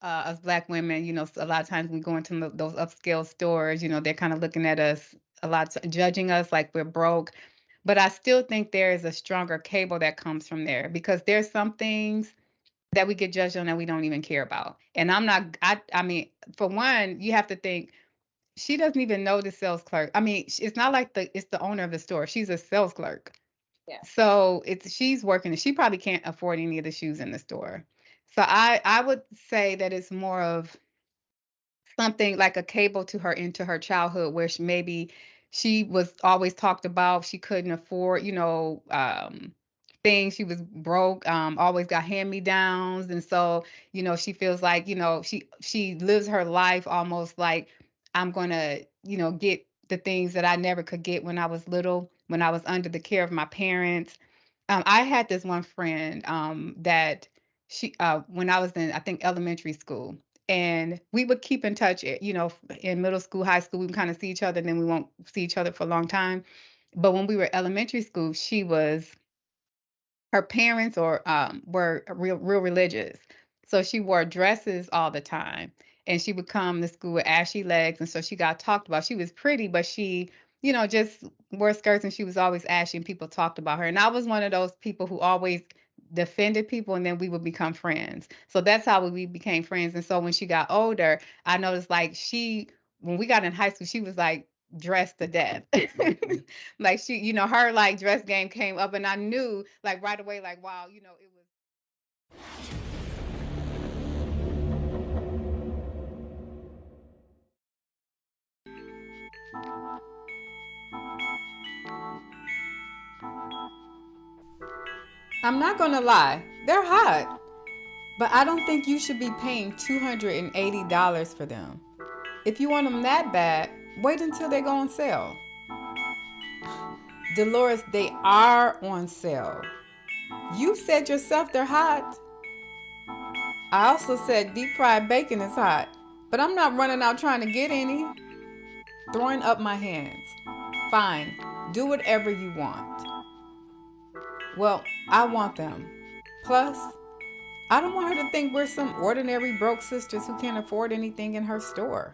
us Black women, a lot of times we go into those upscale stores, they're kind of looking at us a lot, judging us like we're broke. But I still think there is a stronger cable that comes from there because there's some things that we get judged on that we don't even care about. And I mean, for one, you have to think she doesn't even know the sales clerk. I mean, it's not like it's the owner of the store. She's a sales clerk. Yeah. So she's working and she probably can't afford any of the shoes in the store. So I would say that it's more of something like a cable to her into her childhood where maybe she was always talked about. She couldn't afford, things. She was broke, always got hand-me-downs. And so, she feels like, she lives her life almost like I'm gonna, get the things that I never could get when I was little, when I was under the care of my parents. I had this one friend that when I was in, I think, elementary school, and we would keep in touch. In middle school, high school, we would kind of see each other, and then we won't see each other for a long time. But when we were elementary school, her parents were real religious, so she wore dresses all the time, and she would come to school with ashy legs, and so she got talked about. She was pretty, but she, just wore skirts, and she was always ashy, and people talked about her. And I was one of those people who always defended people, and then we would become friends. So that's how we became friends. And so when she got older, I noticed like when we got in high school, she was like dressed to death. Like she, her like dress game came up, and I knew like right away, like, wow, it was. I'm not gonna lie, they're hot, but I don't think you should be paying $280 for them. If you want them that bad, wait until they go on sale. Dolores, they are on sale. You said yourself they're hot. I also said deep fried bacon is hot, but I'm not running out trying to get any. Throwing up my hands. Fine, do whatever you want. Well, I want them. Plus, I don't want her to think we're some ordinary broke sisters who can't afford anything in her store.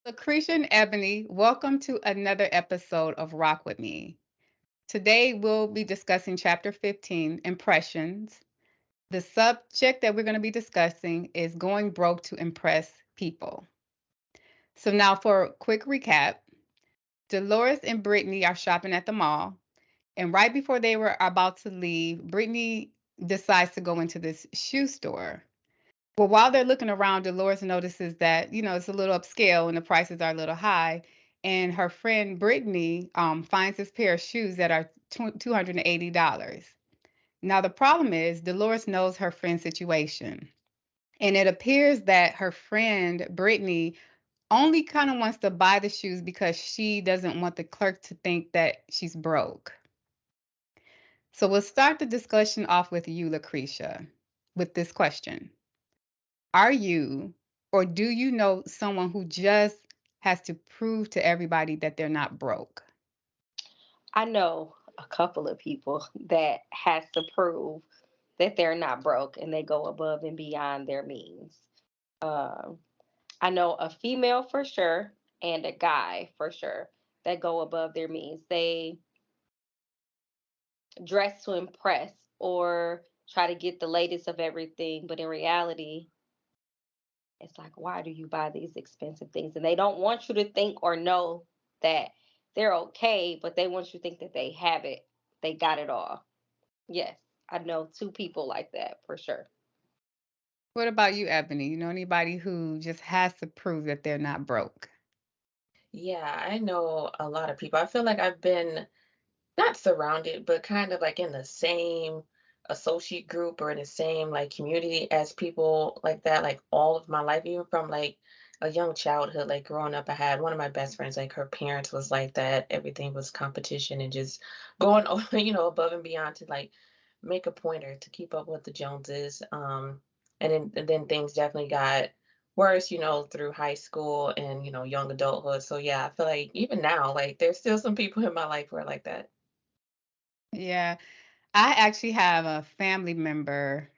Lacresha and Ebony, welcome to another episode of Rock With Me. Today we'll be discussing Chapter 15, Impressions. The subject that we're going to be discussing is going broke to impress people. So now for a quick recap, Dolores and Brittany are shopping at the mall, and right before they were about to leave, Brittany decides to go into this shoe store. Well, while they're looking around, Dolores notices that, it's a little upscale and the prices are a little high. And her friend Brittany finds this pair of shoes that are $280. Now, the problem is Dolores knows her friend's situation. And it appears that her friend Brittany only kind of wants to buy the shoes because she doesn't want the clerk to think that she's broke. So we'll start the discussion off with you, Lucretia, with this question. Are you or do you know someone who just has to prove to everybody that they're not broke? I know a couple of people that has to prove that they're not broke and they go above and beyond their means. Um, I know a female for sure and a guy for sure that go above their means. They dress to impress or try to get the latest of everything, but in reality, it's like, why do you buy these expensive things? And they don't want you to think or know that they're okay, but they want you to think that they have it, they got it all. Yes, I know two people like that for sure. What about you, Ebony? You know anybody who just has to prove that they're not broke? Yeah, I know a lot of people. I feel like I've been not surrounded, but kind of like in the same associate group or in the same like community as people like that, like all of my life, even from like a young childhood, like growing up, I had one of my best friends, like her parents was like that. Everything was competition and just going over, above and beyond to like make a pointer to keep up with the Joneses. And then things definitely got worse, through high school and, young adulthood. So yeah, I feel like even now, like there's still some people in my life who are like that. Yeah, I actually have a family member.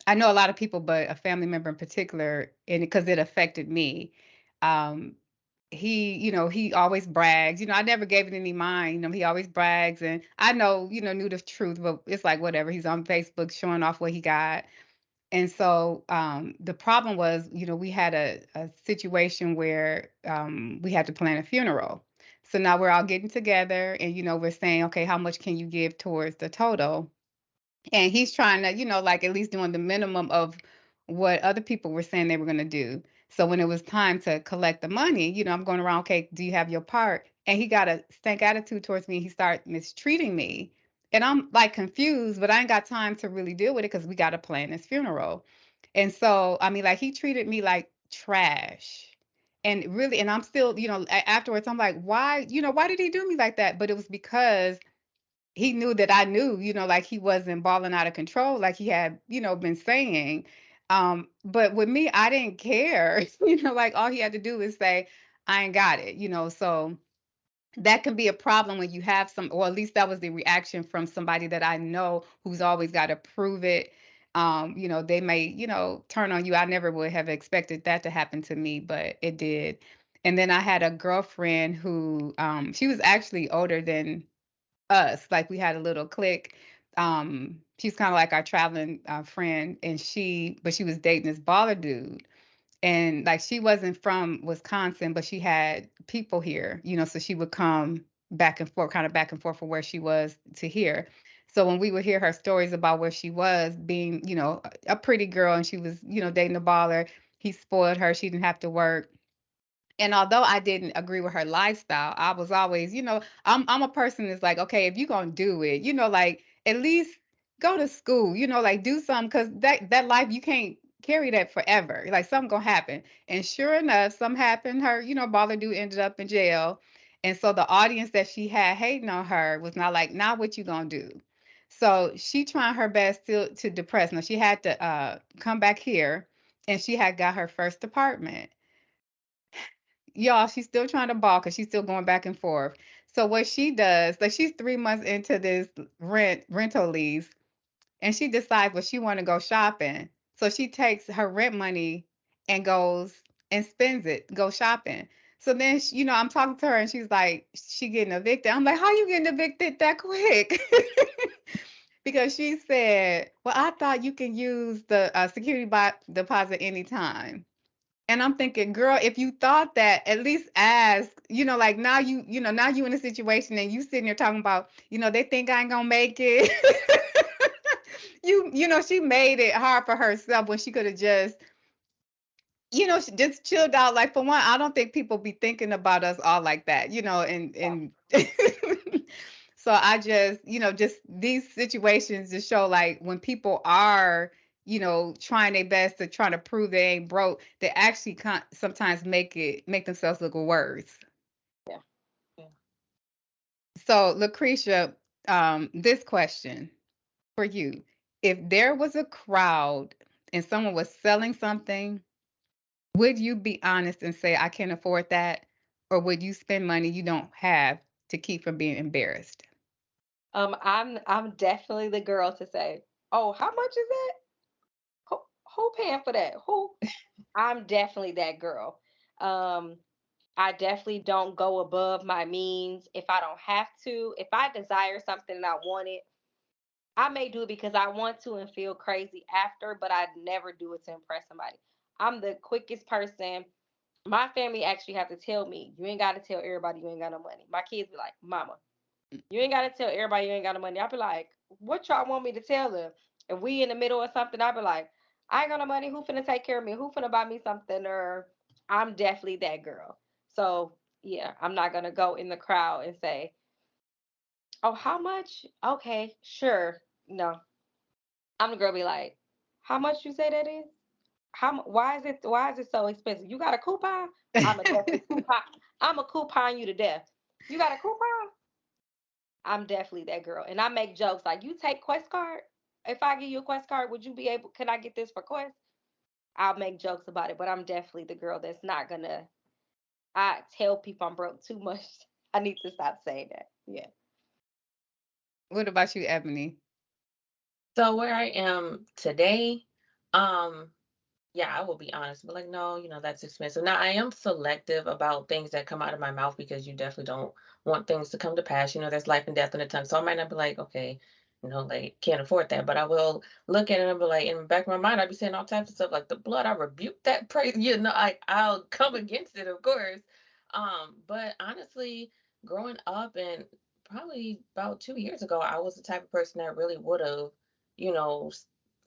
I know a lot of people, but a family member in particular, and because it affected me. Um, he always brags. I never gave it any mind. He always brags, and I know, knew the truth, but it's like whatever. He's on Facebook showing off what he got. And so the problem was, we had a situation where we had to plan a funeral. So now we're all getting together and, we're saying, okay, how much can you give towards the total? And he's trying to, like at least doing the minimum of what other people were saying they were going to do. So when it was time to collect the money, I'm going around, okay, do you have your part? And he got a stank attitude towards me. He started mistreating me. And I'm like confused, but I ain't got time to really deal with it because we got to plan this funeral. And so, I mean, like he treated me like trash. And really, and I'm still, afterwards, I'm like, why, why did he do me like that? But it was because he knew that I knew, like he wasn't balling out of control, like he had, been saying. But with me, I didn't care. Like all he had to do is say, I ain't got it, so that can be a problem when you have some, or at least that was the reaction from somebody that I know who's always got to prove it. They may, turn on you. I never would have expected that to happen to me, but it did. And then I had a girlfriend who, she was actually older than us. Like we had a little clique. She's kind of like our traveling friend, and but she was dating this baller dude. And like she wasn't from Wisconsin, but she had people here, so she would come back and forth, kind of back and forth from where she was to here. So when we would hear her stories about where she was being, a pretty girl, and she was, dating a baller, he spoiled her. She didn't have to work. And although I didn't agree with her lifestyle, I was always, I'm a person that's like, okay, if you're gonna do it, like at least go to school, like do something, because that life you can't carry that forever. Like something gonna happen. And sure enough, something happened. Her, baller dude ended up in jail. And so the audience that she had hating on her was not like, now what you gonna do? So she trying her best to depress. Now she had to come back here, and she had got her first apartment. Y'all, she's still trying to ball because she's still going back and forth. So what she does, like she's 3 months into this rental lease, and she decides, well, she want to go shopping. So she takes her rent money and goes and spends it, go shopping. So then, I'm talking to her, and she's like, she getting evicted. I'm like, how you getting evicted that quick? Because she said, well, I thought you can use the security deposit anytime. And I'm thinking, girl, if you thought that, at least ask, like now now you in a situation and you sitting there talking about, they think I ain't gonna make it. She made it hard for herself when she could have just, she just chilled out. Like for one, I don't think people be thinking about us all like that, and so I just, just these situations just show like when people are, trying their best to try to prove they ain't broke, they actually sometimes make themselves look worse. Yeah. Yeah. So, Lucretia, this question for you: if there was a crowd and someone was selling something, would you be honest and say, I can't afford that? Or would you spend money you don't have to keep from being embarrassed? I'm definitely the girl to say, "Oh, how much is that? Who paying for that? Who?" I'm definitely that girl. Um, I definitely don't go above my means if I don't have to. If I desire something and I want it, I may do it because I want to and feel crazy after, but I never do it to impress somebody. I'm the quickest person. My family actually have to tell me, you ain't got to tell everybody you ain't got no money. My kids be like, Mama, you ain't got to tell everybody you ain't got no money. I be like, what y'all want me to tell them? If we in the middle of something, I be like, I ain't got no money. Who finna take care of me? Who finna buy me something? Or I'm definitely that girl. So yeah, I'm not gonna go in the crowd and say, oh, how much? Okay, sure. No, I'm the girl. Be like, how much you say that is? Why is it so expensive? You got a coupon? I'm a definitely coupon. I'm a coupon you to death. You got a coupon? I'm definitely that girl. And I make jokes like, you take Quest card? If I give you a Quest card, would you be able, can I get this for Quest? I'll make jokes about it, but I'm definitely the girl that's not gonna, I tell people I'm broke too much. I need to stop saying that. Yeah. What about you, Ebony? So where I am today, um, yeah, I will be honest, but like, no, that's expensive. Now, I am selective about things that come out of my mouth because you definitely don't want things to come to pass. There's life and death in the tongue. So I might not be like, okay, like, can't afford that. But I will look at it and be like, in the back of my mind, I'd be saying all types of stuff like the blood, I rebuke that praise. I'll come against it, of course. But honestly, growing up and probably about 2 years ago, I was the type of person that really would have, you know,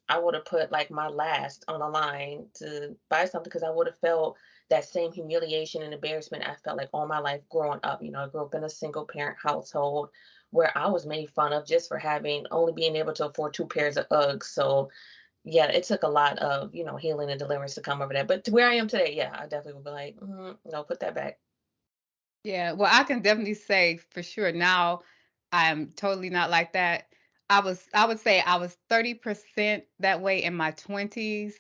I would have put like my last on the line to buy something because I would have felt that same humiliation and embarrassment I felt like all my life growing up. I grew up in a single parent household where I was made fun of just for having only being able to afford two pairs of Uggs. So yeah, it took a lot of, healing and deliverance to come over that. But to where I am today, yeah, I definitely would be like, no, put that back. Yeah, well, I can definitely say for sure now I'm totally not like that. I would say I was 30% that way in my 20s,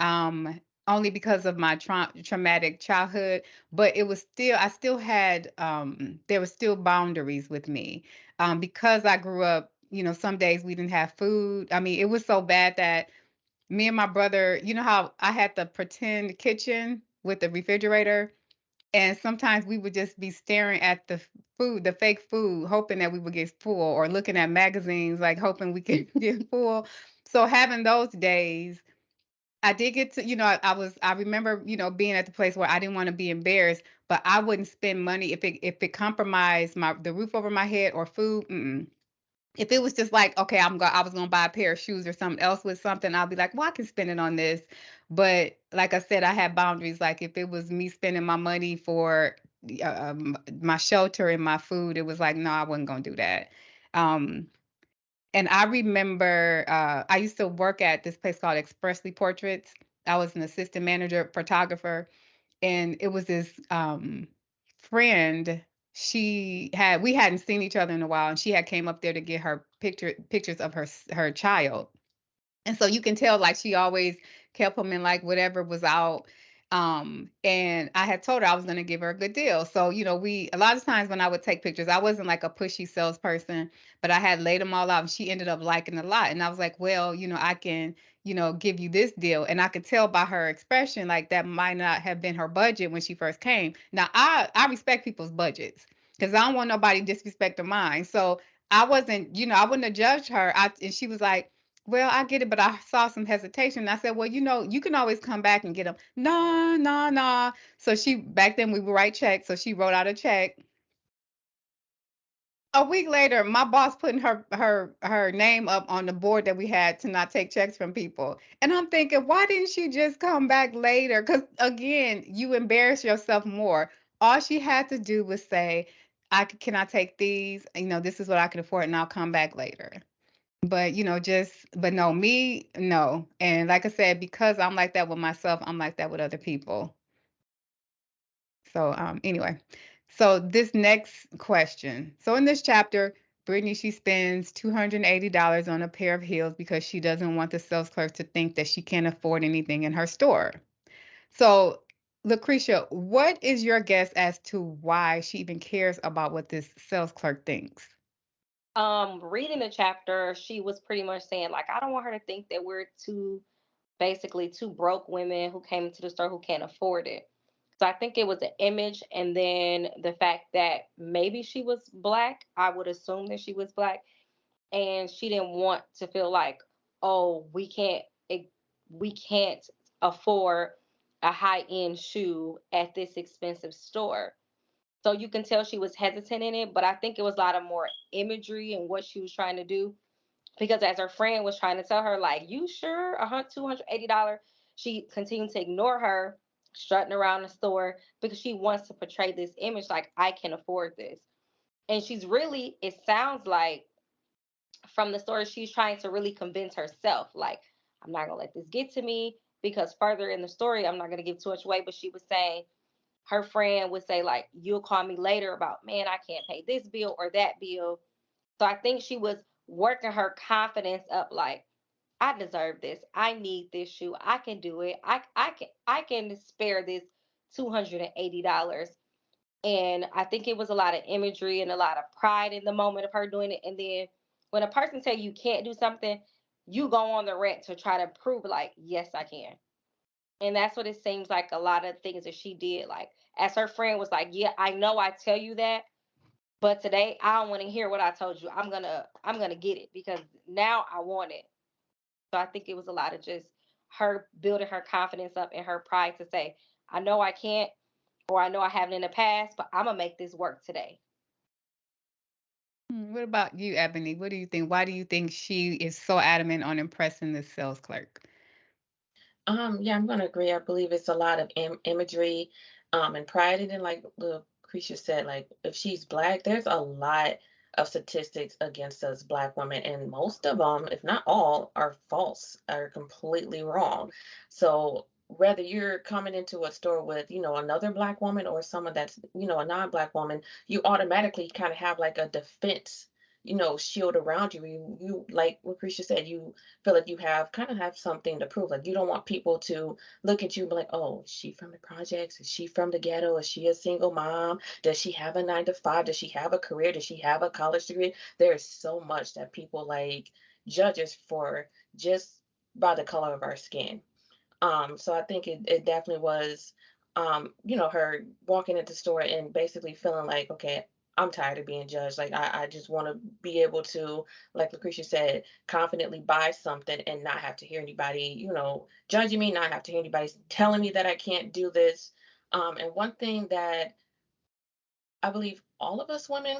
only because of my traumatic childhood, but it was still I still had there were still boundaries with me. Because I grew up, some days we didn't have food. I mean, it was so bad that me and my brother, you know how I had the pretend kitchen with the refrigerator? And sometimes we would just be staring at the food, the fake food, hoping that we would get full, or looking at magazines, like hoping we could get full. So having those days, I did get to, I remember, being at the place where I didn't want to be embarrassed, but I wouldn't spend money if it compromised the roof over my head or food. Mm-mm. If it was just like, okay, I was gonna buy a pair of shoes or something else with something, I'll be like, well, I can spend it on this. But like I said, I had boundaries. Like if it was me spending my money for my shelter and my food, it was like, no, I wasn't gonna do that. Um, and I remember I used to work at this place called Expressly Portraits. I was an assistant manager photographer, and it was this friend. We hadn't seen each other in a while, and she had came up there to get her pictures of her child. And so you can tell like she always kept them in like whatever was out. And I had told her I was going to give her a good deal. So, we a lot of times when I would take pictures, I wasn't like a pushy salesperson, but I had laid them all out and she ended up liking a lot. And I was like, well, I can, give you this deal. And I could tell by her expression like that might not have been her budget when she first came. Now I respect people's budgets because I don't want nobody disrespecting mine. So I wasn't, I wouldn't have judged her. And she was like, well, I get it, but I saw some hesitation. I said, well, you can always come back and get them. No, no, no. So back then we would write checks. So she wrote out a check. A week later, my boss putting her name up on the board that we had to not take checks from people. And I'm thinking, why didn't she just come back later? Because again, you embarrass yourself more. All she had to do was say, can I take these? This is what I can afford, and I'll come back later. But but no, me, no. And like I said, because I'm like that with myself, I'm like that with other people. So anyway, so this next question. So in this chapter, Brittany, she spends $280 on a pair of heels because she doesn't want the sales clerk to think that she can't afford anything in her store. So Lacresha, what is your guess as to why she even cares about what this sales clerk thinks? Reading the chapter, she was pretty much saying, like, I don't want her to think that we're basically two broke women who came into the store who can't afford it. So I think it was an image, and then the fact that maybe she was black. I would assume that she was black, and she didn't want to feel like, oh, we can't afford a high-end shoe at this expensive store. So you can tell she was hesitant in it, but I think it was a lot of more imagery and what she was trying to do. Because as her friend was trying to tell her, like, you sure $280, she continued to ignore her, strutting around the store because she wants to portray this image like, I can afford this. And she's really, it sounds like from the story, she's trying to really convince herself, like, I'm not gonna let this get to me. Because further in the story, I'm not gonna give too much away, but she was saying her friend would say, like, you'll call me later about, man, I can't pay this bill or that bill. So I think she was working her confidence up, like, I deserve this. I need this shoe. I can do it. I can spare this $280. And I think it was a lot of imagery and a lot of pride in the moment of her doing it. And then when a person tell you can't do something, you go on the rant to try to prove, like, yes, I can. And that's what it seems like, a lot of things that she did. Like, as her friend was like, yeah, I know I tell you that, but today I don't want to hear what I told you. I'm gonna get it because now I want it. So I think it was a lot of just her building her confidence up and her pride to say, I know I can't, or I know I haven't in the past, but I'm gonna make this work today. What about you, Ebony? What do you think? Why do you think she is so adamant on impressing the sales clerk? Yeah, I'm gonna agree. I believe it's a lot of imagery, and pride. And then, like the creature said, like if she's black, there's a lot of statistics against us black women, and most of them, if not all, are false, are completely wrong. So whether you're coming into a store with, another black woman or someone that's, a non-black woman, you automatically kind of have like a defense, shield around you. You like what Creature said, you feel like you have something to prove. Like you don't want people to look at you and be like, oh, is she from the projects? Is she from the ghetto? Is she a single mom? Does she have a 9 to 5? Does she have a career? Does she have a college degree? There's so much that people like judge us for just by the color of our skin. So I think it definitely was, her walking into the store and basically feeling like, okay, I'm tired of being judged. Like I just want to be able to, like Lucretia said, confidently buy something and not have to hear anybody, judging me, not have to hear anybody telling me that I can't do this. And one thing that I believe all of us women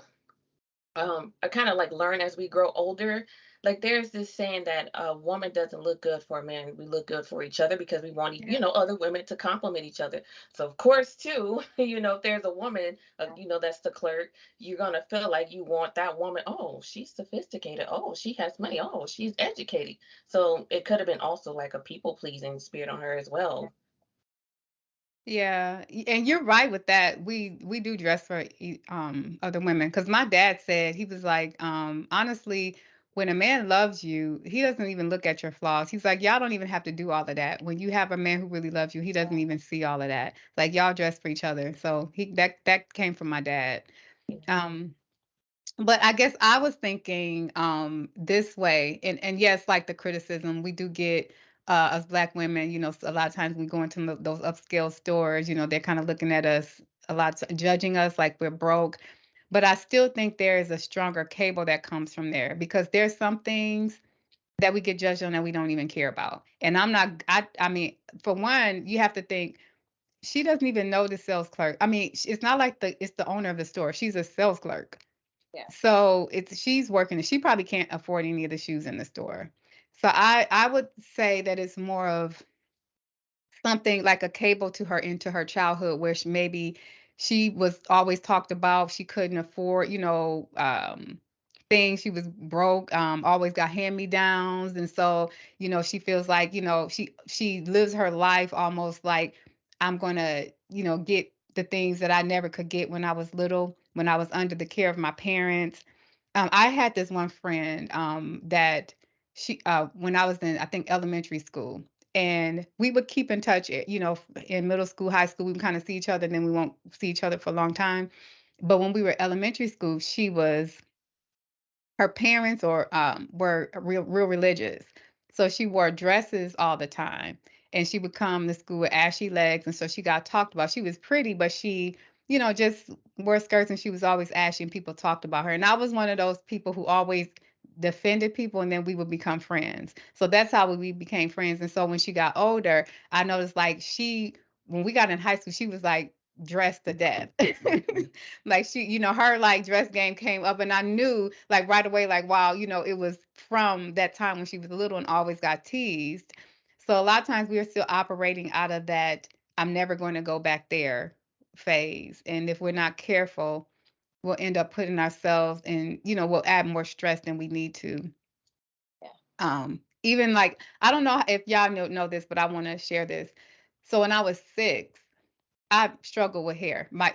I kind of like learn as we grow older. Like there's this saying that a woman doesn't look good for a man. We look good for each other because we want, Yeah. other women to compliment each other. So of course, too, if there's a woman, that's the clerk, you're gonna feel like you want that woman. Oh, she's sophisticated. Oh, she has money. Oh, she's educated. So it could have been also like a people pleasing spirit on her as well. Yeah, and you're right with that. We do dress for other women because my dad said he was like, honestly, when a man loves you, he doesn't even look at your flaws. He's like, y'all don't even have to do all of that. When you have a man who really loves you, he doesn't even see all of that. Like y'all dress for each other. So that came from my dad. Um, but I guess I was thinking this way, and yes, like the criticism we do get as Black women, a lot of times we go into those upscale stores, they're kind of looking at us a lot, judging us like we're broke. But I still think there is a stronger cable that comes from there because there's some things that we get judged on that we don't even care about. And I'm not, I mean, for one, you have to think she doesn't even know the sales clerk. I mean, it's not like it's the owner of the store. She's a sales clerk. Yeah. So she's working and she probably can't afford any of the shoes in the store. So I would say that it's more of something like a cable to her into her childhood where maybe she was always talked about, she couldn't afford, things, she was broke, always got hand-me-downs, and so, she feels like, she lives her life almost like I'm gonna, get the things that I never could get when I was little, when I was under the care of my parents. I had this one friend that when I was in, I think, elementary school, and we would keep in touch. In middle school, high school, we would kind of see each other, and then we won't see each other for a long time. But when we were elementary school, her parents were real religious, so she wore dresses all the time, and she would come to school with ashy legs, and so she got talked about. She was pretty, but she, just wore skirts, and she was always ashy, and people talked about her. And I was one of those people who always defended people, and then we would become friends. So that's how we became friends. And so when she got older, I noticed like she when we got in high school, she was like dressed to death. Like she, her like dress game came up, and I knew like right away, like wow, it was from that time when she was little and always got teased. So a lot of times we are still operating out of that I'm never going to go back there phase. And if we're not careful, we'll end up putting ourselves in, we'll add more stress than we need to. Yeah. Even like I don't know if y'all know this, but I want to share this. So when I was 6, I struggled with hair. My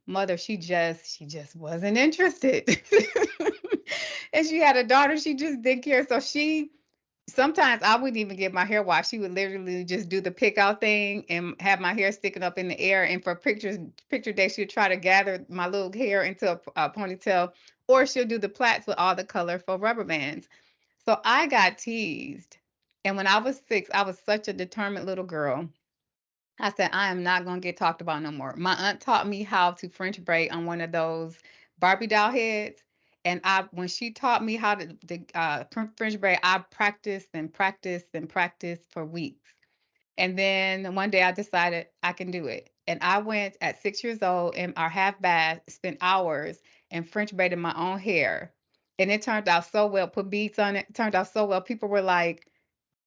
mother, she just wasn't interested. And she had a daughter, she just didn't care. So she sometimes I wouldn't even get my hair washed. She would literally just do the pick out thing and have my hair sticking up in the air. And for picture day, she would try to gather my little hair into a ponytail, or she'll do the plaits with all the colorful rubber bands. So I got teased. And when I was 6, I was such a determined little girl. I said, I am not going to get talked about no more. My aunt taught me how to French braid on one of those Barbie doll heads. And when she taught me how to French braid, I practiced and practiced and practiced for weeks. And then one day I decided I can do it. And I went at 6 years old in our half bath, spent hours and French braided my own hair. And it turned out so well, put beads on it. It turned out so well. People were like,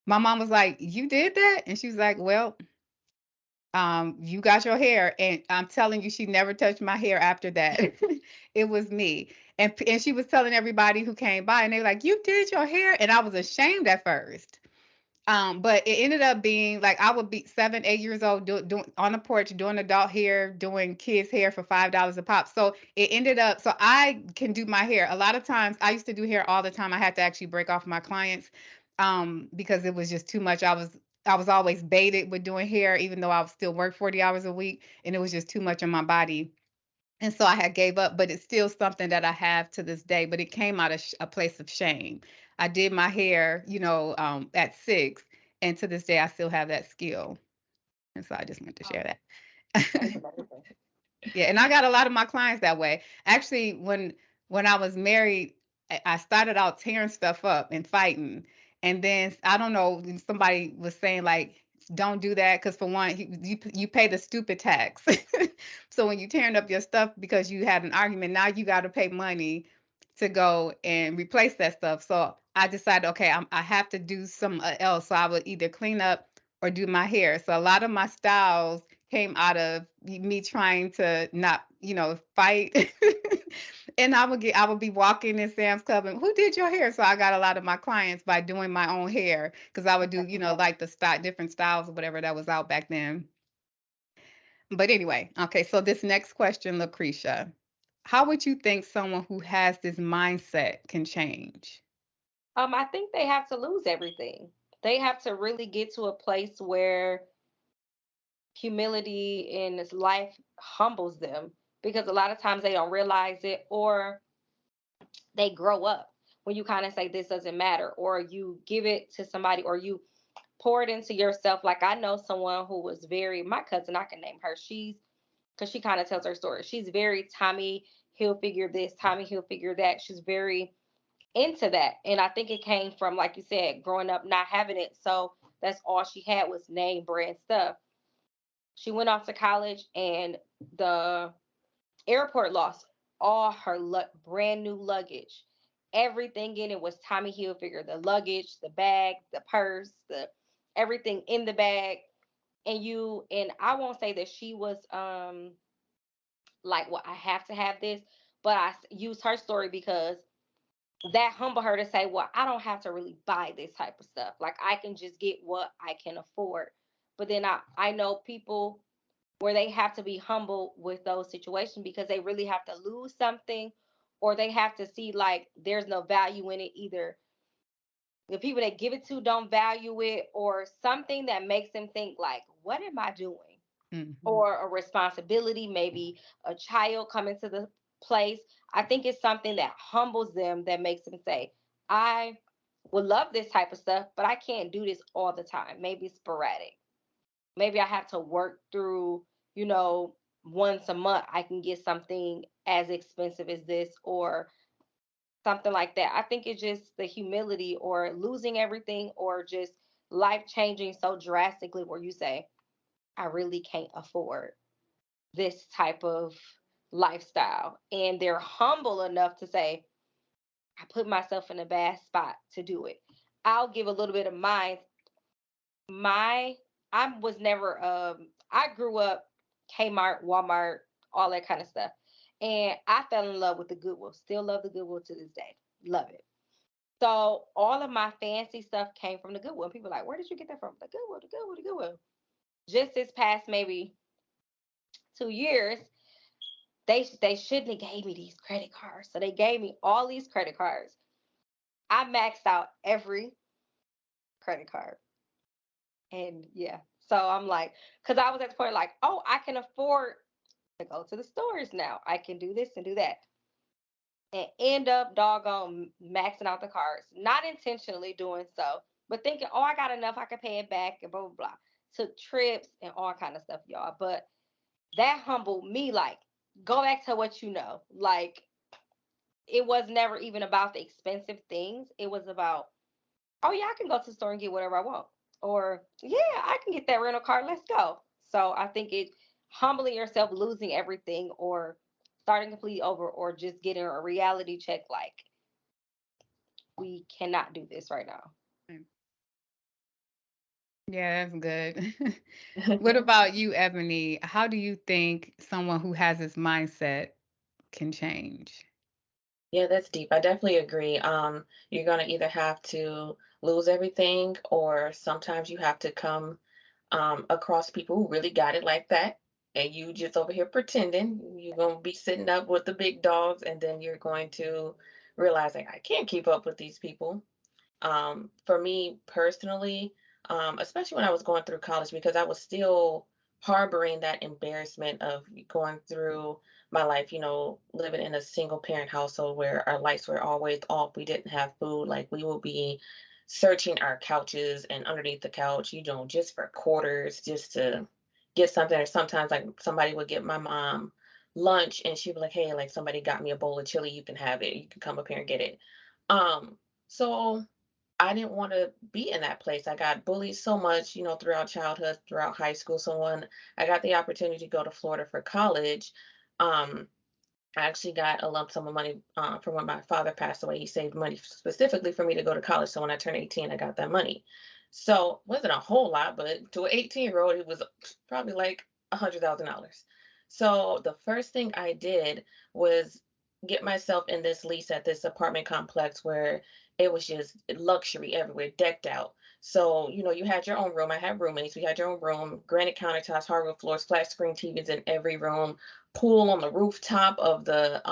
my mom was like, "You did that?" And she was like, "Well, you got your hair." And I'm telling you, she never touched my hair after that. It was me. And she was telling everybody who came by, and they were like, "You did your hair?" And I was ashamed at first. But it ended up being like I would be 7, 8 years old doing on the porch doing adult hair, doing kids hair for $5 a pop. So it ended up so I can do my hair. A lot of times I used to do hair all the time. I had to actually break off my clients because it was just too much. I was always baited with doing hair, even though I would still work 40 hours a week, and it was just too much on my body. And so I had gave up, but it's still something that I have to this day. But it came out of a place of shame. I did my hair, at 6, and to this day I still have that skill. And so I just wanted to Oh, share that's that. amazing. Yeah, and I got a lot of my clients that way. Actually, when I was married, I started out tearing stuff up and fighting, and then I don't know, somebody was saying like, "Don't do that," because for one, you pay the stupid tax. So when you tearing up your stuff because you had an argument, now you got to pay money to go and replace that stuff. So I decided, okay, I have to do some else. So I would either clean up or do my hair. So a lot of my styles came out of me trying to not, fight. And I would be walking in Sam's Club and who did your hair? So I got a lot of my clients by doing my own hair because I would do, like the style, different styles or whatever that was out back then. But anyway, okay, so this next question, Lucretia, how would you think someone who has this mindset can change? I think they have to lose everything. They have to really get to a place where humility in this life humbles them, because a lot of times they don't realize it, or they grow up when you kind of say this doesn't matter, or you give it to somebody, or you pour it into yourself. Like I know someone who was very, my cousin, I can name her. She's, because she kind of tells her story. She's very Tommy Hilfiger this, Tommy Hilfiger that. She's very into that. And I think it came from, like you said, growing up not having it. So that's all she had was name brand stuff. She went off to college, and the airport lost all her brand new luggage. Everything in it was Tommy Hilfiger, the luggage, the bag, the purse, the everything in the bag. And I won't say that she was like, well, I have to have this, but use her story because that humble her to say, well, I don't have to really buy this type of stuff. Like I can just get what I can afford. But then I know people where they have to be humble with those situations because they really have to lose something, or they have to see like there's no value in it either. The people that give it to don't value it, or something that makes them think like, what am I doing? Hmm. Or a responsibility, maybe a child coming to the place. I think it's something that humbles them, that makes them say, I would love this type of stuff, but I can't do this all the time. Maybe sporadic. Maybe I have to work through, you know, once a month I can get something as expensive as this, or something like that. I think it's just the humility, or losing everything, or just life changing so drastically where you say, I really can't afford this type of lifestyle. And they're humble enough to say, I put myself in a bad spot to do it. I'll give a little bit of mine. My I was never I grew up Kmart, Walmart, all that kind of stuff. And I fell in love with the Goodwill. Still love the Goodwill to this day. Love it. So all of my fancy stuff came from the Goodwill. And people are like, where did you get that from? The Goodwill, the Goodwill, the Goodwill. Just this past maybe 2 years, they shouldn't have gave me these credit cards. So they gave me all these credit cards. I maxed out every credit card. And yeah. So I'm like, because I was at the point like, oh, I can afford to go to the stores now. I can do this and do that. And end up doggone maxing out the cards. Not intentionally doing so, but thinking, oh, I got enough, I can pay it back and blah blah blah. Took trips and all kind of stuff, y'all. But that humbled me, like, go back to what you know. Like, it was never even about the expensive things. It was about, oh yeah, I can go to the store and get whatever I want. Or yeah, I can get that rental car. Let's go. So I think it humbling yourself, losing everything, or starting completely over, or just getting a reality check. Like, we cannot do this right now. Mm. Yeah, that's good. What about you, Ebony? How do you think someone who has this mindset can change? Yeah, that's deep. I definitely agree. You're gonna either have to lose everything, or sometimes you have to come across people who really got it like that, and you just over here pretending. You're gonna be sitting up with the big dogs, and then you're going to realize like I can't keep up with these people. For me personally, especially when I was going through college, because I was still harboring that embarrassment of going through my life, living in a single parent household where our lights were always off. We didn't have food. Like we will be searching our couches and underneath the couch, just for quarters, just to get something. Or sometimes like somebody would get my mom lunch and she'd be like, hey, like somebody got me a bowl of chili, you can have it. You can come up here and get it. So I didn't want to be in that place. I got bullied so much, throughout childhood, throughout high school. So when I got the opportunity to go to Florida for college, um, I actually got a lump sum of money from when my father passed away. He saved money specifically for me to go to college. So when I turned 18, I got that money. So it wasn't a whole lot, but to an 18-year-old, it was probably like $100,000. So the first thing I did was get myself in this lease at this apartment complex where it was just luxury everywhere, decked out. So, you had your own room. I had roommates. We had your own room, granite countertops, hardwood floors, flat screen TVs in every room, pool on the rooftop of the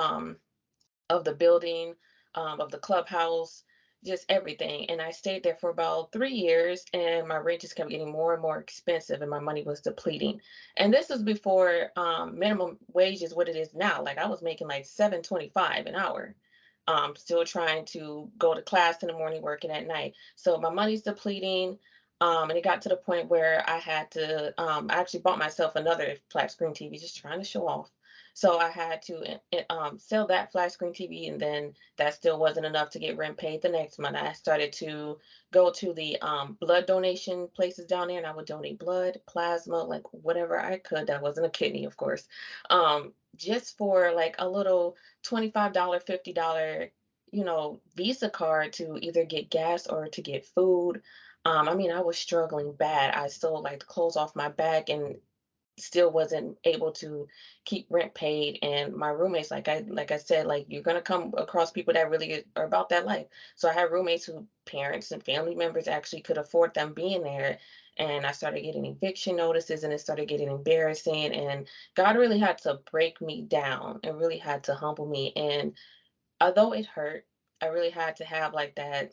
building, of the clubhouse, just everything. And I stayed there for about 3 years, and my rent just kept getting more and more expensive, and my money was depleting. And this was before minimum wage is what it is now. Like I was making like 7.25 an hour. Still trying to go to class in the morning, working at night. So my money's depleting. And it got to the point where I had to, I actually bought myself another flat screen TV, just trying to show off. So I had to sell that flat screen TV, and then that still wasn't enough to get rent paid the next month. I started to go to the blood donation places down there, and I would donate blood, plasma, like whatever I could. That wasn't a kidney, of course, just for like a little $25, $50, Visa card to either get gas or to get food. I mean, I was struggling bad. I still like the clothes off my back and still wasn't able to keep rent paid. And my roommates, like I said, like you're gonna come across people that really are about that life. So I had roommates who parents and family members actually could afford them being there. And I started getting eviction notices, and it started getting embarrassing. And God really had to break me down and really had to humble me. And although it hurt, I really had to have like that.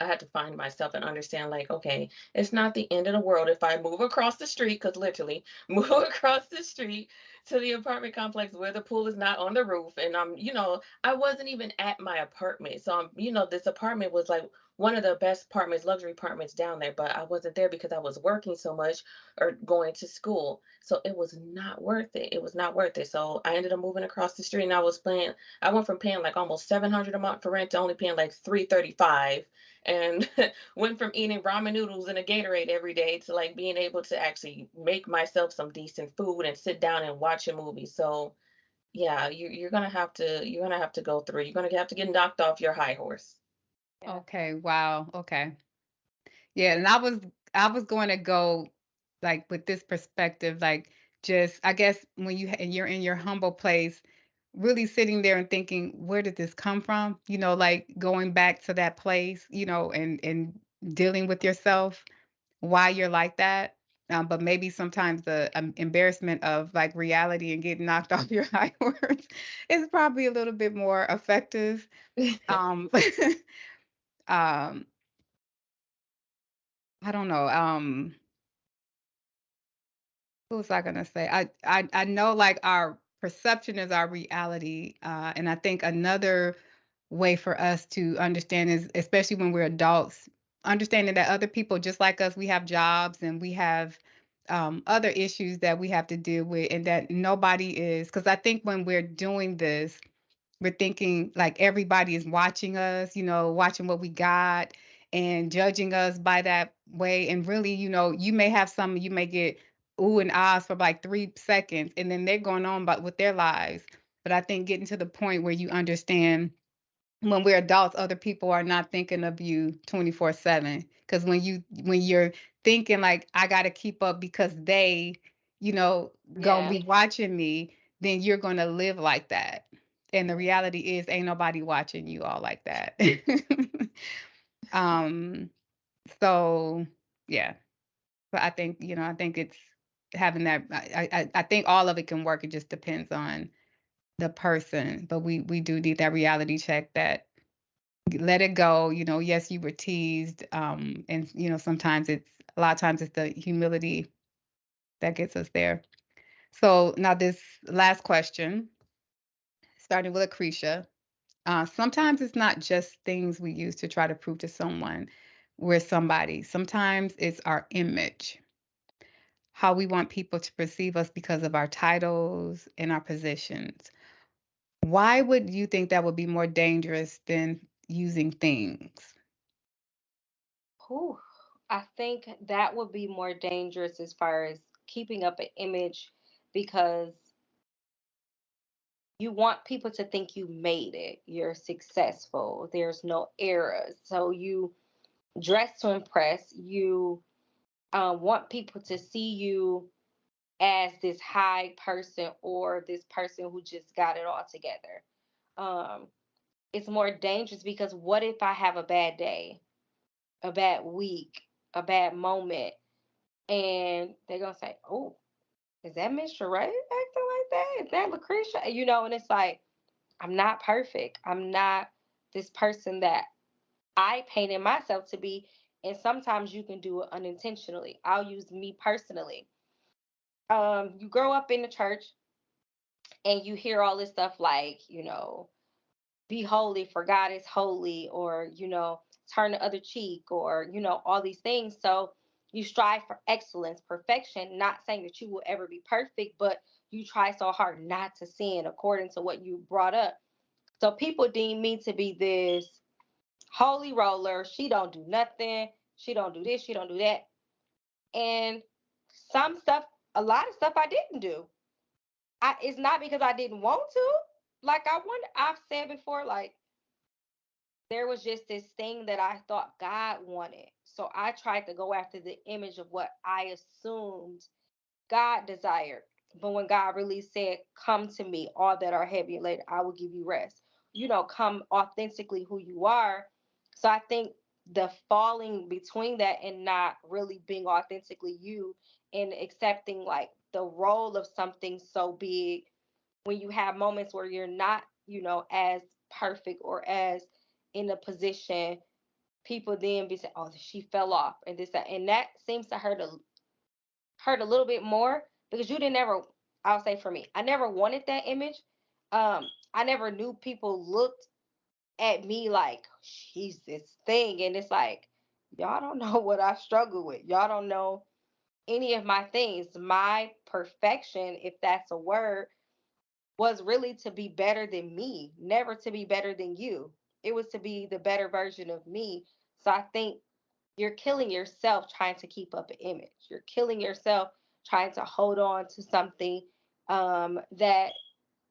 I had to find myself and understand, like, okay, it's not the end of the world if I move across the street, because literally move across the street to the apartment complex where the pool is not on the roof. And I wasn't even at my apartment. So this apartment was like one of the best apartments, luxury apartments down there, but I wasn't there because I was working so much or going to school. So it was not worth it. It was not worth it. So I ended up moving across the street, and I went from paying like almost 700 a month for rent to only paying like 335, and went from eating ramen noodles and a Gatorade every day to like being able to actually make myself some decent food and sit down and watch a movie. So yeah, you're gonna have to go through. You're gonna have to get knocked off your high horse. Yeah. Okay, wow. Okay. Yeah, and I was going to go like with this perspective, like just I guess when and you're in your humble place, really sitting there and thinking, where did this come from? Like going back to that place, and dealing with yourself, why you're like that. But maybe sometimes the embarrassment of like reality and getting knocked off your high horse is probably a little bit more effective. Um, um, I don't know. What was I gonna say? I know like our perception is our reality, and I think another way for us to understand is, especially when we're adults, understanding that other people just like us, we have jobs and we have other issues that we have to deal with, and that nobody is. Because I think when we're doing this, we're thinking like everybody is watching us, watching what we got and judging us by that way. And really, you may have some, you may get ooh and ahs for like 3 seconds, and then they're going on but with their lives. But I think getting to the point where you understand when we're adults, other people are not thinking of you 24/7. Because when you're thinking like I got to keep up because they, gonna Yeah. be watching me, then you're gonna live like that. And the reality is, ain't nobody watching you all like that. um. So yeah, but I think it's having that. I think all of it can work. It just depends on the person. But we do need that reality check that let it go. Yes, you were teased. And sometimes it's a lot of times it's the humility that gets us there. So now this last question, starting with Lucretia. Sometimes it's not just things we use to try to prove to someone we're somebody. Sometimes it's our image, how we want people to perceive us because of our titles and our positions. Why would you think that would be more dangerous than using things? Whew. I think that would be more dangerous as far as keeping up an image because you want people to think you made it, you're successful, there's no errors. So you dress to impress, you want people to see you as this high person or this person who just got it all together. Um, it's more dangerous because what if I have a bad day, a bad week, a bad moment, and they're gonna say, "Oh, is that Mr. Ray acting like that? Is that Lucretia?" And it's like I'm not perfect. I'm not this person that I painted myself to be. And sometimes you can do it unintentionally. I'll use me personally. You grow up in the church and you hear all this stuff like, be holy for God is holy, or, turn the other cheek, or, all these things. So you strive for excellence, perfection, not saying that you will ever be perfect, but you try so hard not to sin according to what you brought up. So people deem me to be this holy roller. She don't do nothing. She don't do this. She don't do that. And some stuff, a lot of stuff I didn't do. It's not because I didn't want to. Like I've said before, like there was just this thing that I thought God wanted. So I tried to go after the image of what I assumed God desired. But when God really said, "Come to me, all that are heavy and laden, I will give you rest." Come authentically who you are. So I think the falling between that and not really being authentically you and accepting like the role of something so big when you have moments where you're not, as perfect or as in a position, people then be saying, "Oh, she fell off," and this, that, and that seems to hurt a little bit more because you didn't ever. I'll say for me, I never wanted that image. I never knew people looked at me like she's this thing, and it's like y'all don't know what I struggle with. Y'all don't know any of my things. My perfection, if that's a word, was really to be better than me, never to be better than you. It was to be the better version of me. So I think you're killing yourself trying to keep up an image. You're killing yourself trying to hold on to something that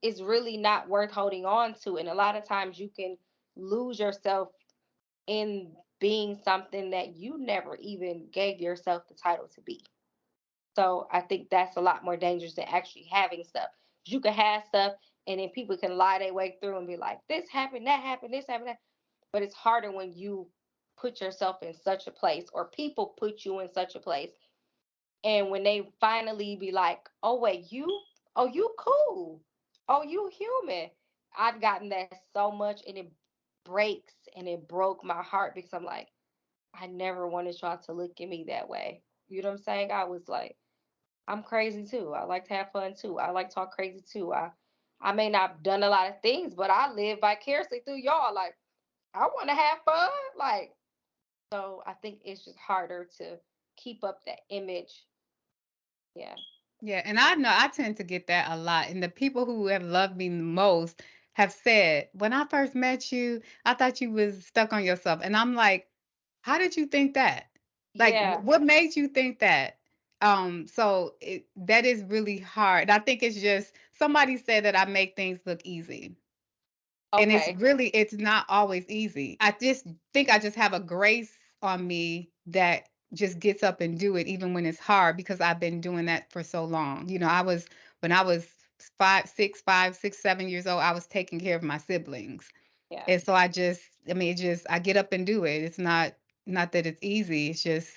is really not worth holding on to. And a lot of times you can lose yourself in being something that you never even gave yourself the title to be. So I think that's a lot more dangerous than actually having stuff. You can have stuff and then people can lie their way through and be like, this happened, that happened, this happened, that. But it's harder when you put yourself in such a place or people put you in such a place. And when they finally be like, oh, wait, you cool. Oh, you human. I've gotten that so much and it breaks and it broke my heart because I'm like, I never wanted y'all to look at me that way. You know what I'm saying? I was like, I'm crazy too. I like to have fun too. I like to talk crazy too. I may not have done a lot of things, but I live vicariously through y'all. Like I want to have fun. Like so, I think it's just harder to keep up that image. Yeah, Yeah, and I know I tend to get that a lot. And the people who have loved me the most have said, when I first met you, I thought you was stuck on yourself. And I'm like, how did you think that? Like, yeah, what made you think that? That is really hard. I think it's just somebody said that I make things look easy. And okay, it's not always easy. I just think I just have a grace on me that just gets up and do it even when it's hard because I've been doing that for so long. When I was 7 years old, I was taking care of my siblings. yeah, And so I get up and do it. It's not that it's easy. It's just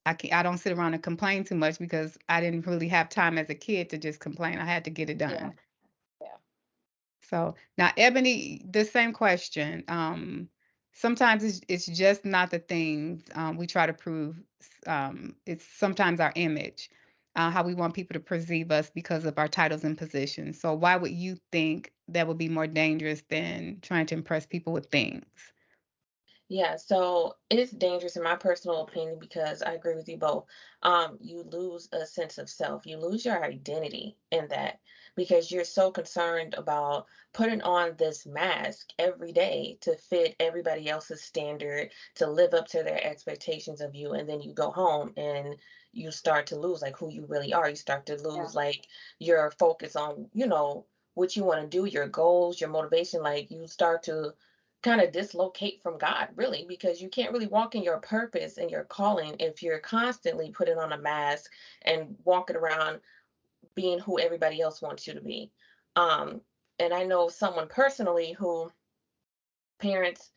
I don't sit around and complain too much because I didn't really have time as a kid to just complain. I had to get it yeah, done. yeah, So now, Ebony, the same question. Sometimes it's just not the things we try to prove. It's sometimes our image, how we want people to perceive us because of our titles and positions. So why would you think that would be more dangerous than trying to impress people with things? Yeah, so it's dangerous in my personal opinion because I agree with you both. You lose a sense of self. You lose your identity in that because you're so concerned about putting on this mask every day to fit everybody else's standard, to live up to their expectations of you, and then you go home and you start to lose like who you really are. You start to yeah, lose like your focus on, what you want to do, your goals, your motivation. Like you start to kind of dislocate from God, really, because you can't really walk in your purpose and your calling if you're constantly putting on a mask and walking around being who everybody else wants you to be. Um, and I know someone personally who parents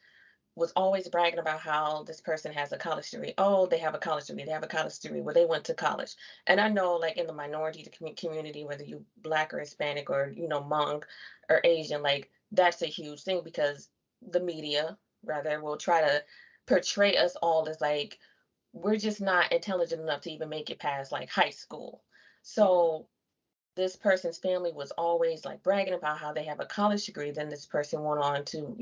was always bragging about how this person has a college degree. Oh, they have a college degree. They have a college degree where they went to college. And I know, like in the minority community, whether you black or Hispanic or Hmong or Asian, like that's a huge thing because the media rather will try to portray us all as like we're just not intelligent enough to even make it past like high school. yeah, So this person's family was always like bragging about how they have a college degree. Then this person went on to,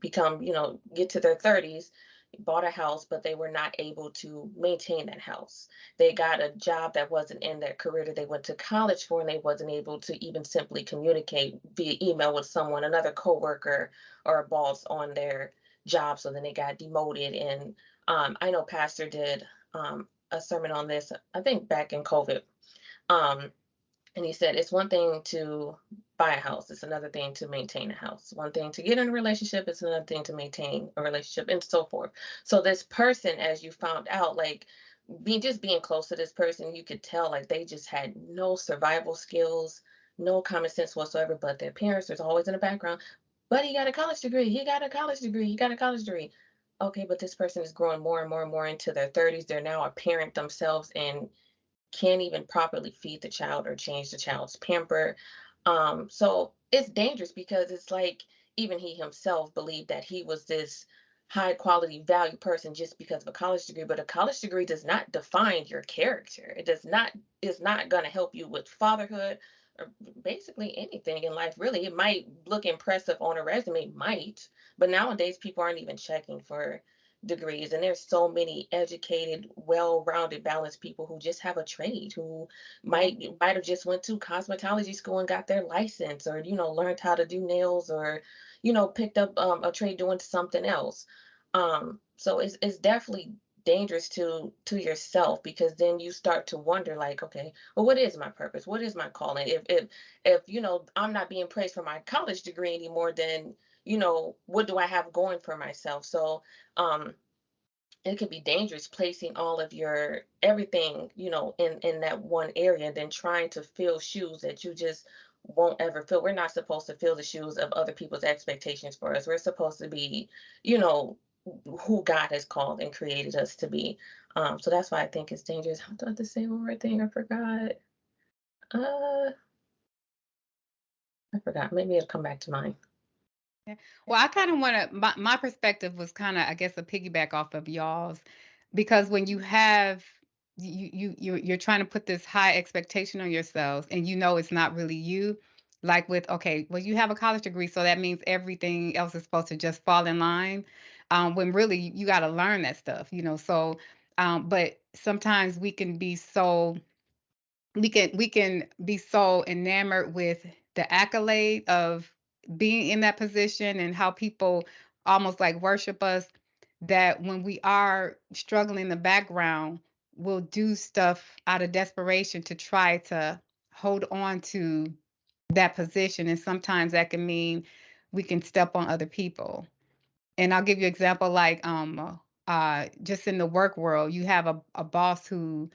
become, get to their 30s, bought a house, but they were not able to maintain that house. They got a job that wasn't in their career that they went to college for, and they wasn't able to even simply communicate via email with someone, another coworker or a boss on their job. So then they got demoted. And I know Pastor did a sermon on this, I think back in COVID. Um, and he said, it's one thing to buy a house, it's another thing to maintain a house. One thing to get in a relationship, it's another thing to maintain a relationship, and so forth. So this person, as you found out, like being close to this person, you could tell like they just had no survival skills, no common sense whatsoever. But their parents was always in the background. But he got a college degree. He got a college degree. He got a college degree. Okay, but this person is growing more and more and more into their 30s. They're now a parent themselves, and can't even properly feed the child or change the child's pamper. So it's dangerous because it's like even he himself believed that he was this high quality value person just because of a college degree, but a college degree does not define your character. It does not is not going to help you with fatherhood, or basically anything in life, really. It might look impressive on a resume, might, but nowadays people aren't even checking for degrees. And there's so many educated, well-rounded, balanced people who just have a trade, who Yeah. might have just went to cosmetology school and got their license, or learned how to do nails, or picked up a trade doing something else. So it's definitely dangerous to yourself, because then you start to wonder, like, okay, well, what is my purpose, what is my calling? If I'm not being praised for my college degree anymore, then what do I have going for myself? So um it can be dangerous placing all of your everything in that one area, and then trying to fill shoes that you just won't ever fill. We're not supposed to fill the shoes of other people's expectations for us. We're supposed to be you know who God has called and created us to be. So that's why I think it's dangerous. I thought to say one more thing, uh I forgot, maybe it'll come back to mind. Yeah. Well, I kind of want to, my perspective was kind of, I guess, a piggyback off of y'all's, because when you have, you're trying to put this high expectation on yourselves, and it's not really you. Like with, okay, well, you have a college degree, so that means everything else is supposed to just fall in line. When really you got to learn that stuff. So, but sometimes we can be so enamored with the accolade of being in that position, and how people almost like worship us, that when we are struggling in the background, we'll do stuff out of desperation to try to hold on to that position. And sometimes that can mean we can step on other people. And I'll give you an example, like just in the work world, you have a boss who's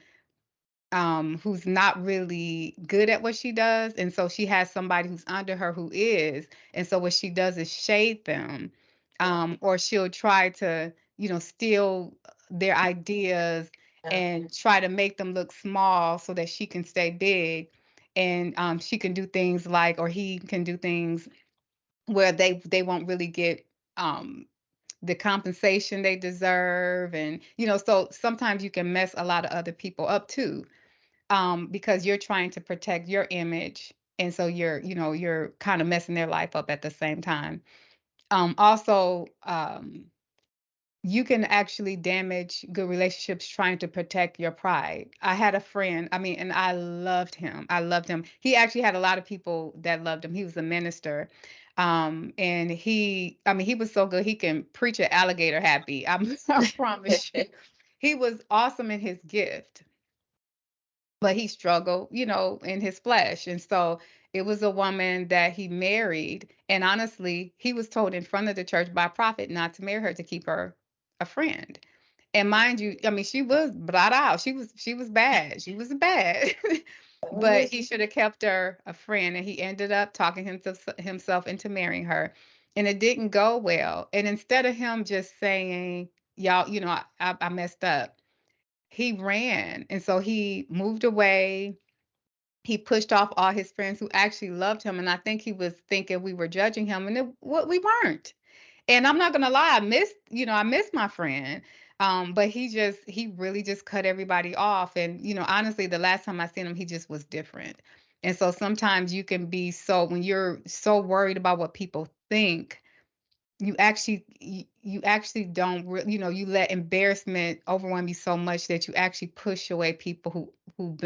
not really good at what she does. And so she has somebody who's under her who is. And so what she does is shade them, Yeah. or she'll try to, steal their ideas Yeah. and try to make them look small so that she can stay big. And she can do things like, or he can do things where they won't really get um, the compensation they deserve. And, so sometimes you can mess a lot of other people up too, because you're trying to protect your image. And so you're kind of messing their life up at the same time. Also, you can actually damage good relationships trying to protect your pride. I had a friend, I mean, and I loved him. I loved him. He actually had a lot of people that loved him. He was a minister. And I mean, he was so good. He can preach an alligator happy. I promise you. He was awesome in his gift, but he struggled, in his flesh. And so it was a woman that he married. And honestly, he was told in front of the church by a prophet not to marry her, to keep her a friend. And mind you, I mean, she was brought out. She was bad. She was bad. But he should have kept her a friend. And he ended up talking himself into marrying her. And it didn't go well. And instead of him just saying, y'all, I messed up, he ran. And so he moved away. He pushed off all his friends who actually loved him. And I think he was thinking we were judging him. And what we weren't. And I'm not gonna lie, I missed my friend. But he really just cut everybody off. And honestly, the last time I seen him, he just was different. And so sometimes you can be so, when you're so worried about what people think, you actually don't you let embarrassment overwhelm you so much that you actually push away people who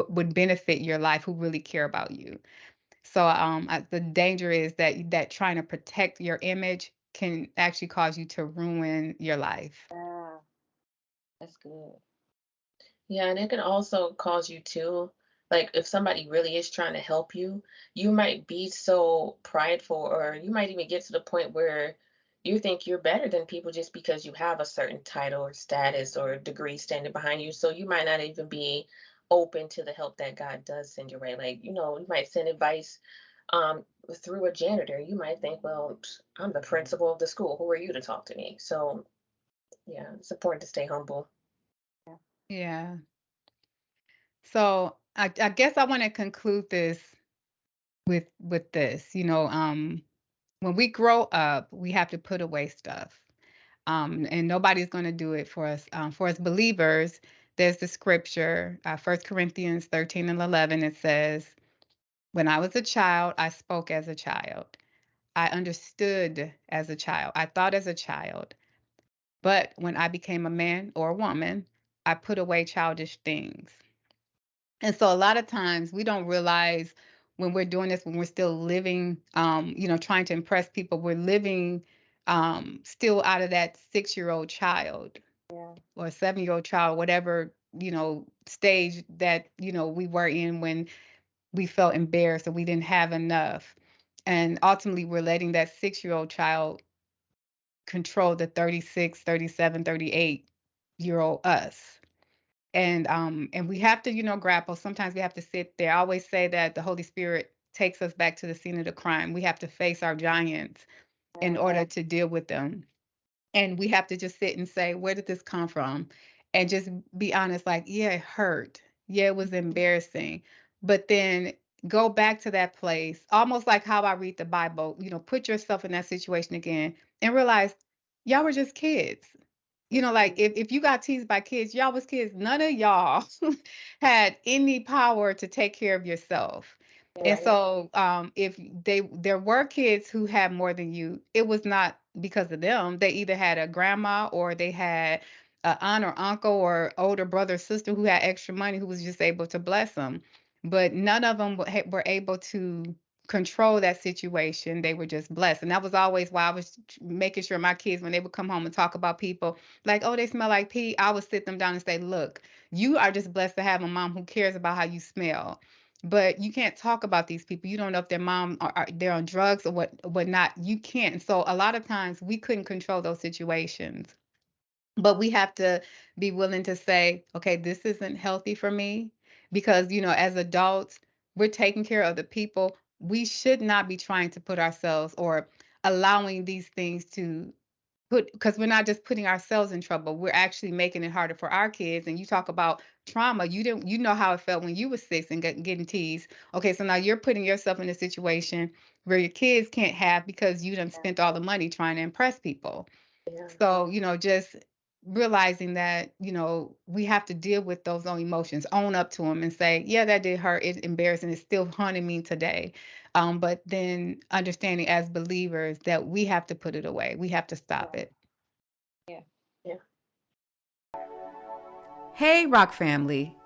would benefit your life, who really care about you. So the danger is that trying to protect your image can actually cause you to ruin your life. Yeah, that's good. Yeah, and it can also cause you to, like, if somebody really is trying to help you, you might be so prideful, or you might even get to the point where you think you're better than people just because you have a certain title or status or degree standing behind you. So you might not even be open to the help that God does send your way. Like, you might send advice through a janitor. You might think, well, I'm the principal of the school. Who are you to talk to me? So, yeah, it's important to stay humble. Yeah. Yeah. So I guess I want to conclude this with this. When we grow up, we have to put away stuff. And nobody's going to do it for us. For us believers, there's the scripture, 1 Corinthians 13 and 11. It says, When I was a child, I spoke as a child. I understood as a child. I thought as a child. But when I became a man or a woman, I put away childish things. And so a lot of times we don't realize when we're doing this, when we're still living, trying to impress people, we're living still out of that 6-year-old child Yeah. or a 7-year-old child, whatever, stage that, we were in when we felt embarrassed or we didn't have enough. And ultimately, we're letting that 6-year-old child control the 36, 37, 38-year-old us. And we have to, grapple. Sometimes we have to sit there. I always say that the Holy Spirit takes us back to the scene of the crime. We have to face our giants in Yeah. order to deal with them. And we have to just sit and say, where did this come from? And just be honest, like, yeah, it hurt. Yeah, it was embarrassing. But then go back to that place, almost like how I read the Bible, put yourself in that situation again and realize y'all were just kids. Like if you got teased by kids, y'all was kids. None of y'all had any power to take care of yourself. And Yeah. so if there were kids who had more than you, it was not because of them. They either had a grandma or they had an aunt or uncle or older brother or sister who had extra money who was just able to bless them. But none of them were able to control that situation. They were just blessed. And that was always why I was making sure my kids, when they would come home and talk about people like, oh, they smell like pee, I would sit them down and say, look, you are just blessed to have a mom who cares about how you smell. But you can't talk about these people. You don't know if their mom they're on drugs or what not. You can't. And so a lot of times we couldn't control those situations. But we have to be willing to say, okay, this isn't healthy for me because, as adults, we're taking care of the people. We should not be trying to put ourselves or allowing these things to because we're not just putting ourselves in trouble, we're actually making it harder for our kids. And you talk about trauma, you know how it felt when you were 6 and getting teased. Okay, so now you're putting yourself in a situation where your kids can't have because you done spent all the money trying to impress people. Yeah. So, just realizing that, we have to deal with those own emotions, own up to them and say, yeah, that did hurt. It's embarrassing. It's still haunting me today. But then understanding as believers that we have to put it away. We have to stop it. Yeah. Yeah. Hey, Rock family.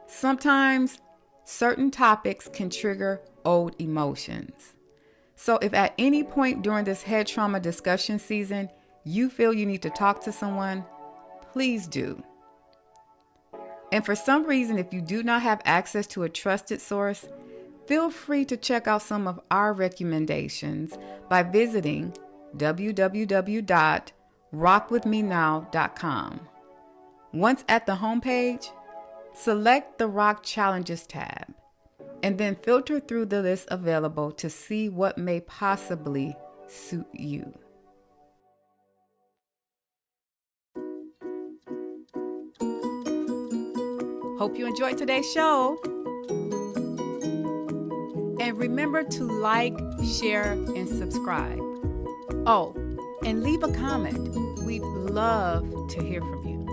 Sometimes certain topics can trigger old emotions. So if at any point during this head trauma discussion season, you feel you need to talk to someone, please do. And for some reason, if you do not have access to a trusted source, feel free to check out some of our recommendations by visiting www.rockwithmenow.com. Once at the homepage, select the Rock Challenges tab, and then filter through the list available to see what may possibly suit you. Hope you enjoyed today's show. And remember to like, share, and subscribe. Oh, and leave a comment. We'd love to hear from you.